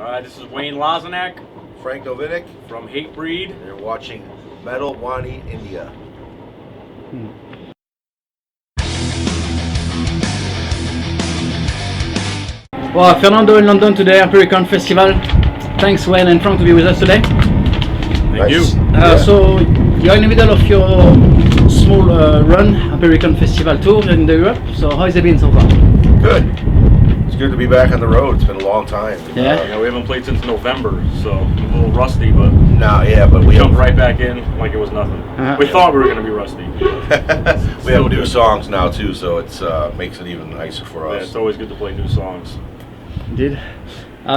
This is Wayne Lozinak Frank Novinec from HATEBREED. You're watching Metal Wani, India. Well, Fernando in London today, Impericon Festival. Thanks Wayne and Frank to be with us today. Thank you. So you're in the middle of your small run, Impericon Festival tour in Europe. So how has it been so far? Good. It's good to be back on the road. It's been a long time. Yeah. We haven't played since November, so a little rusty, but But we jumped right back in like it was nothing. We thought we were going to be rusty. we have new songs now too, so it's makes it even nicer for us. Yeah, it's always good to play new songs. Indeed.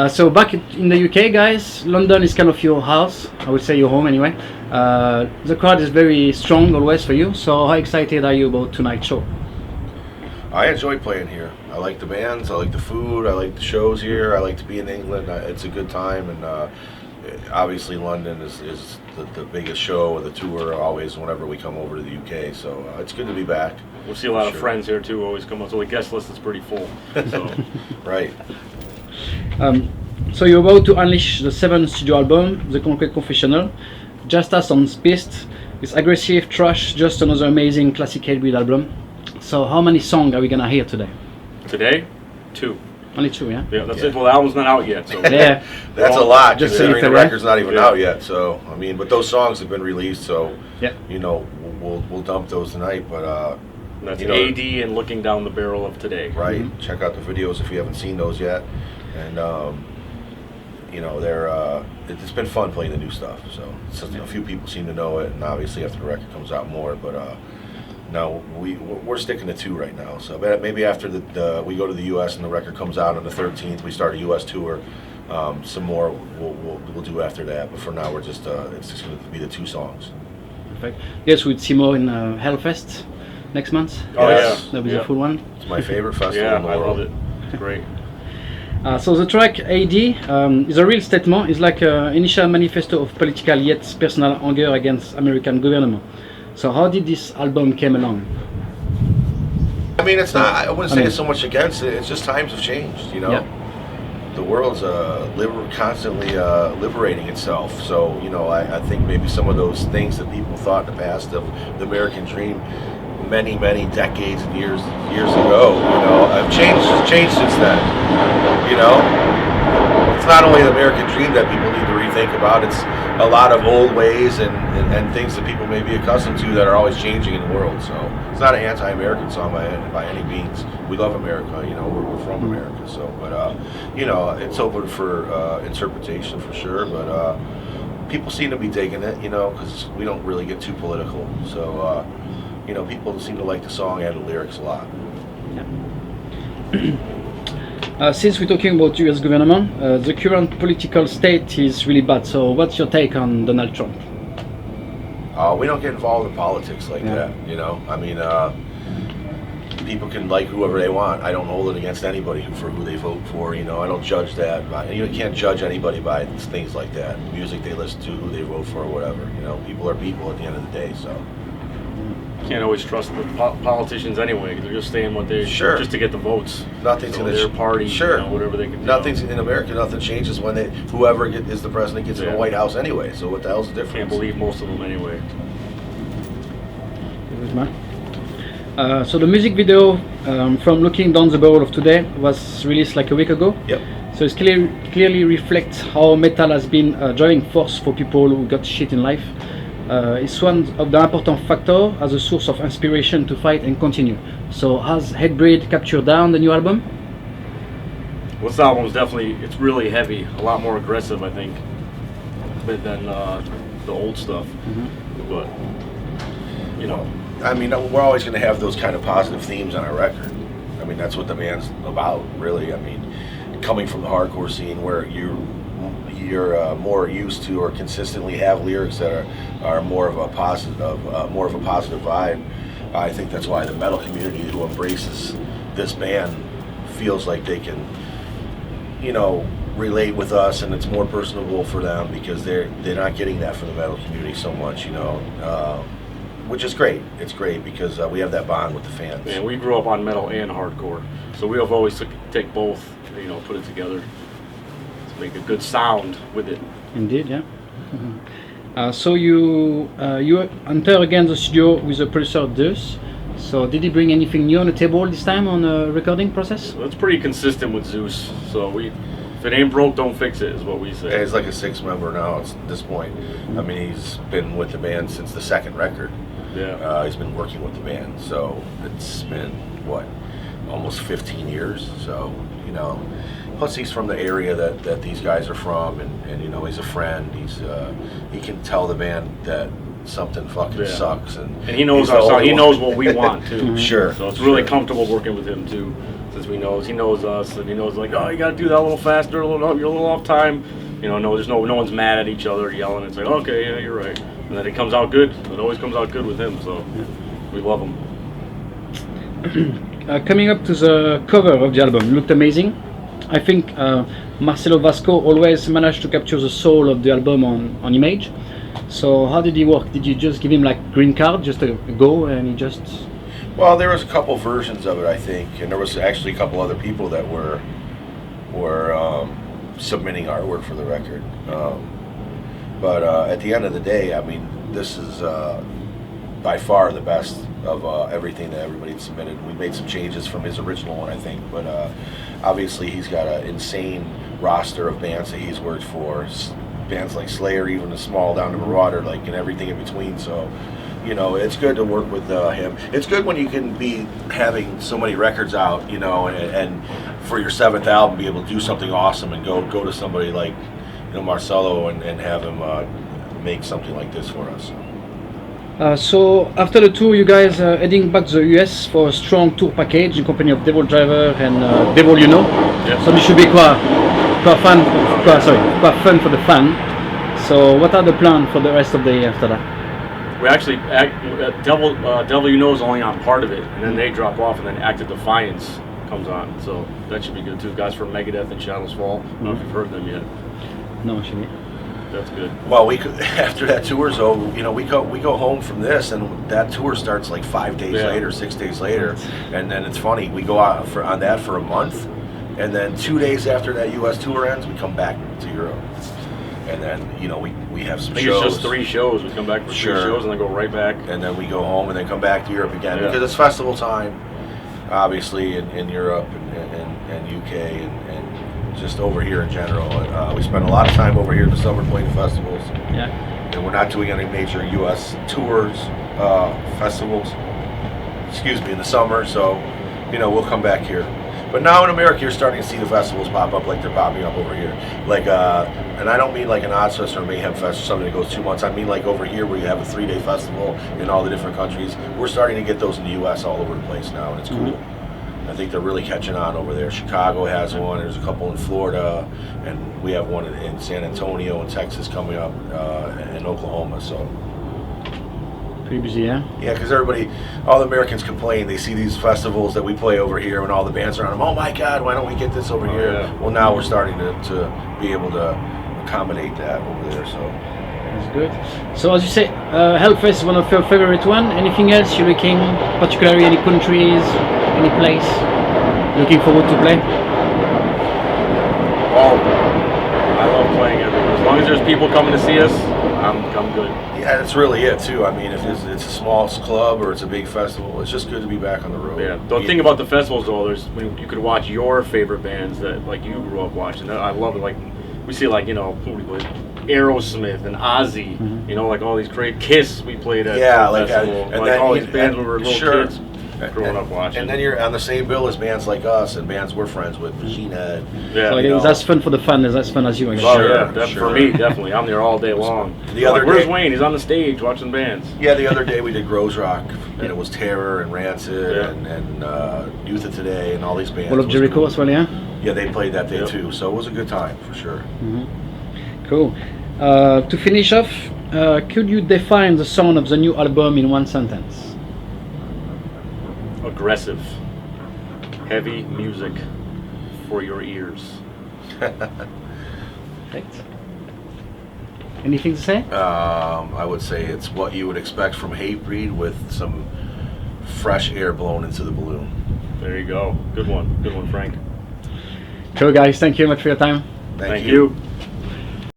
So back in the UK, guys, London is kind of your house. I would say your home anyway. The crowd is very strong always for you. So how excited are you about tonight's show? I enjoy playing here. I like the bands, I like the food, I like the shows here, I like to be in England. It's a good time, and obviously London is the biggest show of the tour always whenever we come over to the UK, so it's good to be back. We'll see a lot of friends here too, always come up, so the guest list is pretty full. So. Right. So you're about to unleash the 7th studio album, The Concrete Confessional. Just as on Pissed, it's aggressive, trash, just another amazing classic HATEBREED album. So how many songs are we gonna hear today? Today, 2. Only 2, yeah? Yeah, that's it. Well, the album's not out yet, so Yeah. That's a lot, Just considering so the you can- record's not even out yet. So I mean, but those songs have been released, so Yeah. you know we'll dump those tonight. But that's you know, AD and looking down the barrel of today. right, check out the videos if you haven't seen those yet, and you know it's been fun playing the new stuff. So it's just, a few people seem to know it, and obviously after the record comes out more, but. No, we're sticking to 2 right now. So maybe after we go to the U.S. and the record comes out on the 13th, we start a U.S. tour. Some more we'll do after that. But for now, it's just going to be the 2 songs. Perfect. Yes, we'll see more in Hellfest next month. Oh yeah, That'll be the full one. It's my favorite festival Yeah, in the I world. love it. It's great. So the track AD is a real statement. It's like an initial manifesto of political yet personal anger against American government. So how did this album came along? I mean, it's not. I wouldn't say it's so much against it. It's just times have changed. You know, Yeah. the world's constantly liberating itself. So you know, I think maybe some of those things that people thought in the past of the American dream, many decades and years ago, you know, have changed since then. You know, it's not only the American dream that people need to rethink about. It's a lot of old ways and things that people may be accustomed to that are always changing in the world. So it's not an anti-American song by any means. We love America, you know, we're from America. So, but you know, it's open for interpretation for sure. But people seem to be digging it, you know, because we don't really get too political. So you know, people seem to like the song and the lyrics a lot. Since we're talking about U.S. government, the current political state is really bad. So what's your take on Donald Trump? We don't get involved in politics like that, you know. I mean, people can like whoever they want. I don't hold it against anybody for who they vote for, you know. I don't judge that. You can't judge anybody by things like that. Music they listen to, who they vote for, or whatever. You know, people are people at the end of the day, so. Can't always trust the politicians anyway. They're just saying what they just to get the votes. Nothing's so in their party, you know, whatever they can do. Nothing's in America. Nothing changes when whoever is the president gets in the White House anyway. So what the hell's the difference? Can't believe most of them anyway. So the music video from Looking Down the Barrel of Today was released like a week ago. Yep. So it clearly reflects how metal has been a driving force for people who got shit in life. It's one of the important factors as a source of inspiration to fight and continue. So has HATEBREED captured down the new album? Well, this album is it's really heavy, a lot more aggressive, I think, than the old stuff. But, you know. I mean, we're always going to have those kind of positive themes on our record. I mean, that's what the band's about, really. I mean, coming from the hardcore scene where you're more used to or consistently have lyrics that are more of a positive vibe. I think that's why the metal community who embraces this band feels like they can, you know, relate with us, and it's more personable for them because they're not getting that from the metal community so much, you know. Which is great. It's great because we have that bond with the fans. And we grew up on metal and hardcore, so we have always take both, you know, put it together. make a good sound with it. Indeed, yeah. So you enter again the studio with the producer Zeus. So did he bring anything new on the table this time on the recording process? So it's pretty consistent with Zeus. So if it ain't broke, don't fix it, is what we say. Yeah, he's like a 6-member now at this point. I mean, he's been with the band since the second record. Yeah. He's been working with the band, so it's been almost 15 years. So plus he's from the area that these guys are from, and he's a friend. He can tell the band that something fucking sucks, and he knows our song. He knows what we want too. Sure. So it's really comfortable working with him too, since he knows us, and he knows like, oh, you got to do that a little faster, you're a little off time. There's no one's mad at each other yelling. It's like, okay, yeah, you're right, and then it comes out good. It always comes out good with him. So we love him. Coming up to the cover of the album, it looked amazing. I think Marcelo Vasco always managed to capture the soul of the album on image. So how did he work? Did you just give him like green card, just a go, and he just? Well, there was a couple versions of it, I think, and there was actually a couple other people that were submitting artwork for the record. But at the end of the day, I mean, this is by far the best of everything that everybody submitted. We made some changes from his original one, I think, but obviously he's got an insane roster of bands that he's worked for. Bands like Slayer, even the small down to Marauder, like, and everything in between. So, it's good to work with him. It's good when you can be having so many records out, and for your 7th album, be able to do something awesome and go to somebody like, Marcelo and have him make something like this for us. So after the tour, you guys are heading back to the US for a strong tour package in company of Devil Driver and Devil Yep. So this should be quite fun for the fan. So what are the plans for the rest of the year after that? We actually, Devil You Know is only on part of it, and then they drop off, and then Act of Defiance comes on. So that should be good too. Guys from Megadeth and Shadows Fall. I don't know if you've heard them yet. No, actually. That's good. Well, after that tour's over, we go home from this, and that tour starts like 5 days later, 6 days later, and then it's funny. We go out on that for a month, and then 2 days after that U.S. tour ends, we come back to Europe, and then we have some shows. It's just 3 shows. We come back for 3 shows, and then go right back, and then we go home, and then come back to Europe again because it's festival time, obviously in Europe and UK and just over here in general. We spend a lot of time over here in the summer playing festivals. Yeah. And we're not doing any major U.S. tours, festivals, in the summer. So, we'll come back here. But now in America, you're starting to see the festivals pop up like they're popping up over here. Like, and I don't mean like an Odds Fest or a Mayhem Fest or something that goes 2 months. I mean like over here where you have a 3-day festival in all the different countries. We're starting to get those in the U.S. all over the place now, and it's cool. I think they're really catching on over there. Chicago has one. There's a couple in Florida, and we have one in San Antonio and Texas coming up, in Oklahoma. So pretty busy, yeah. Yeah, because all the Americans complain. They see these festivals that we play over here, and all the bands are on them. Oh my God, why don't we get this over here? Yeah. Well, now we're starting to be able to accommodate that over there. So that's good. So as you say, Hellfest is one of your favorite one. Anything else you're looking, particularly any countries, any place looking forward to play? Oh, I love playing everywhere. As long as there's people coming to see us, I'm good. yeah, that's really it too. I mean, if it's a small club or it's a big festival, it's just good to be back on the road. Yeah. The thing about the festivals though, you could watch your favorite bands that like you grew up watching. I love it. Like we see like who we played, Aerosmith and Ozzy. Like all these great Kiss we played at the festival. And like then all these bands when we were little kids. Growing up watching. And then you're on the same bill as bands like us and bands we're friends with, Regina. Yeah, so that's fun for the fans, as fun as you. I guess. Oh, for me, definitely. I'm there all day long. Where's Wayne? He's on the stage watching bands. Yeah, the other day we did Grows Rock, and it was Terror and Rancid and Youth of Today and all these bands. All of Jericho cool. as well, yeah? Yeah, they played that day too, so it was a good time for sure. Cool. To finish off, could you define the sound of the new album in one sentence? Aggressive, heavy music for your ears. Perfect. Anything to say? I would say it's what you would expect from HATEBREED with some fresh air blown into the balloon. There you go. Good one, Frank. Cool, guys. Thank you very much for your time. Thank you.